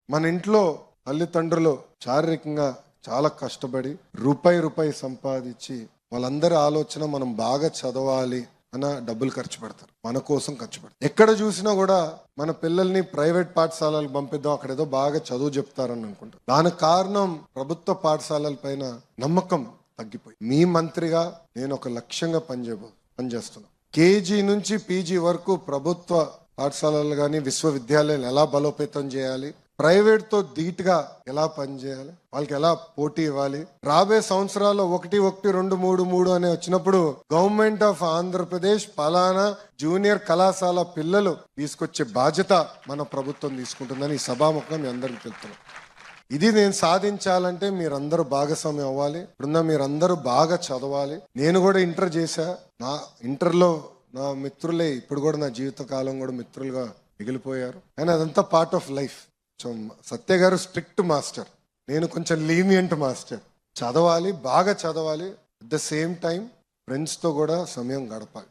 మన ఇంట్లో తల్లిదండ్రులు శారీరకంగా చాలా కష్టపడి రూపాయి సంపాదించి వాళ్ళందరి ఆలోచన మనం బాగా చదవాలి అన్న డబ్బులు ఖర్చు పెడతారు, మన కోసం ఖర్చు పెడతారు. ఎక్కడ చూసినా కూడా మన పిల్లల్ని ప్రైవేట్ పాఠశాలలకు పంపిద్దాం, అక్కడ ఏదో బాగా చదువు చెప్తారని అనుకుంటారు. దానికి కారణం ప్రభుత్వ పాఠశాలల పైన నమ్మకం తగ్గిపోయి. మీ మంత్రిగా నేను ఒక లక్ష్యంగా పనిచేస్తున్నా. కేజీ నుంచి పీజీ వరకు ప్రభుత్వ పాఠశాలలు కానీ విశ్వవిద్యాలయాలు ఎలా బలోపేతం చేయాలి, ప్రైవేట్ తో ధీటుగా ఎలా పనిచేయాలి, వాళ్ళకి ఎలా పోటీ ఇవ్వాలి. రాబోయే సంవత్సరాల్లో 1, 1, 2, 3, 3 అనే వచ్చినప్పుడు గవర్నమెంట్ ఆఫ్ ఆంధ్రప్రదేశ్ పలానా జూనియర్ కళాశాల పిల్లలు తీసుకొచ్చే బాధ్యత మన ప్రభుత్వం తీసుకుంటుందని ఈ సభాముఖంగా మీ అందరికీ తెలుపుతున్నాం. ఇది నేను సాధించాలంటే మీరందరూ భాగస్వామ్యం అవ్వాలి. ఇప్పుడున్న మీరందరూ బాగా చదవాలి. నేను కూడా ఇంటర్ చేశా. నా ఇంటర్లో నా మిత్రులే ఇప్పుడు కూడా నా జీవిత కాలం కూడా మిత్రులుగా మిగిలిపోయారు. కానీ అదంతా పార్ట్ ఆఫ్ లైఫ్. సత్య గారు స్ట్రిక్ట్ మాస్టర్, నేను కొంచెం లీనియంట్ మాస్టర్. చదవాలి, బాగా చదవాలి. అట్ ద సేమ్ టైం ఫ్రెండ్స్తో కూడా సమయం గడపాలి.